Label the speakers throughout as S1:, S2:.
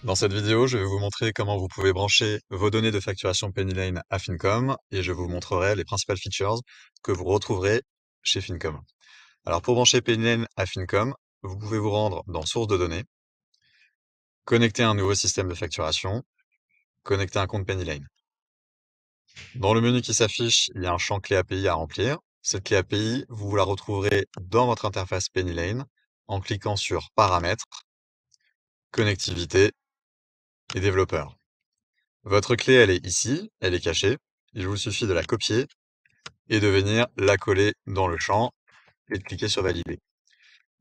S1: Dans cette vidéo, je vais vous montrer comment vous pouvez brancher vos données de facturation PennyLane à Fincom et je vous montrerai les principales features que vous retrouverez chez Fincom. Alors pour brancher PennyLane à Fincom, vous pouvez vous rendre dans Source de données, connecter un nouveau système de facturation, connecter un compte PennyLane. Dans le menu qui s'affiche, il y a un champ clé API à remplir. Cette clé API, vous la retrouverez dans votre interface PennyLane en cliquant sur Paramètres, Connectivité et Développeurs. Votre clé, elle est ici, elle est cachée. Il vous suffit de la copier et de venir la coller dans le champ et de cliquer sur Valider.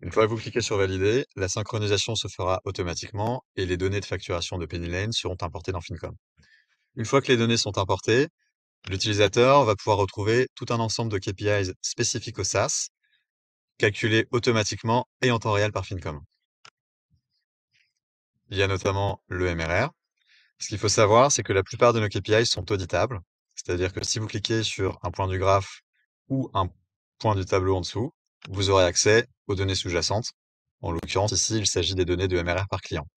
S1: Une fois que vous cliquez sur Valider, la synchronisation se fera automatiquement et les données de facturation de PennyLane seront importées dans Fincom. Une fois que les données sont importées, l'utilisateur va pouvoir retrouver tout un ensemble de KPIs spécifiques au SaaS, calculés automatiquement et en temps réel par Fincom. Il y a notamment le MRR. Ce qu'il faut savoir, c'est que la plupart de nos KPIs sont auditables. C'est-à-dire que si vous cliquez sur un point du graphe ou un point du tableau en dessous, vous aurez accès aux données sous-jacentes. En l'occurrence, ici, il s'agit des données de MRR par client.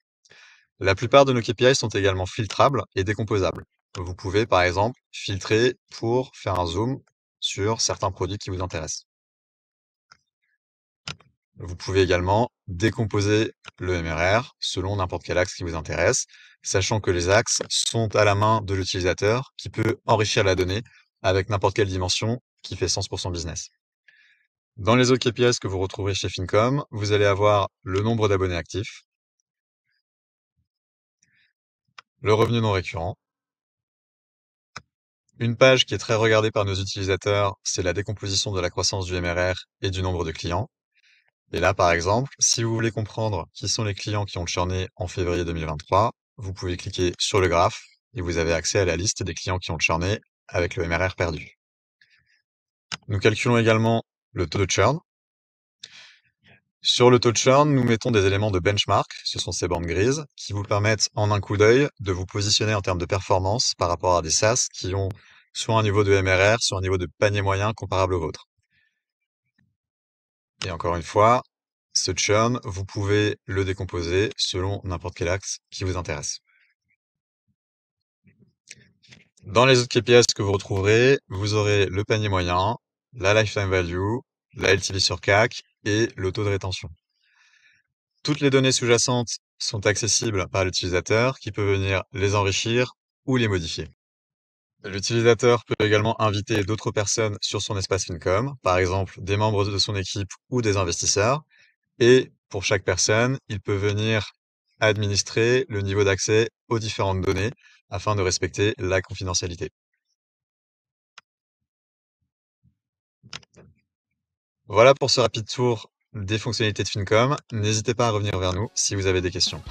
S1: La plupart de nos KPIs sont également filtrables et décomposables. Vous pouvez, par exemple, filtrer pour faire un zoom sur certains produits qui vous intéressent. Vous pouvez également décomposer le MRR selon n'importe quel axe qui vous intéresse, sachant que les axes sont à la main de l'utilisateur qui peut enrichir la donnée avec n'importe quelle dimension qui fait sens pour son business. Dans les autres KPIs que vous retrouverez chez Fincom, vous allez avoir le nombre d'abonnés actifs, le revenu non récurrent. Une page qui est très regardée par nos utilisateurs, c'est la décomposition de la croissance du MRR et du nombre de clients. Et là, par exemple, si vous voulez comprendre qui sont les clients qui ont churné en février 2023, vous pouvez cliquer sur le graphe et vous avez accès à la liste des clients qui ont churné avec le MRR perdu. Nous calculons également le taux de churn. Sur le taux de churn, nous mettons des éléments de benchmark, ce sont ces bandes grises, qui vous permettent en un coup d'œil de vous positionner en termes de performance par rapport à des SaaS qui ont soit un niveau de MRR, soit un niveau de panier moyen comparable au vôtre. Et encore une fois, ce churn, vous pouvez le décomposer selon n'importe quel axe qui vous intéresse. Dans les autres KPIs que vous retrouverez, vous aurez le panier moyen, la lifetime value, la LTV sur CAC et le taux de rétention. Toutes les données sous-jacentes sont accessibles par l'utilisateur qui peut venir les enrichir ou les modifier. L'utilisateur peut également inviter d'autres personnes sur son espace Fincom, par exemple des membres de son équipe ou des investisseurs. Et pour chaque personne, il peut venir administrer le niveau d'accès aux différentes données afin de respecter la confidentialité. Voilà pour ce rapide tour des fonctionnalités de Fincom. N'hésitez pas à revenir vers nous si vous avez des questions.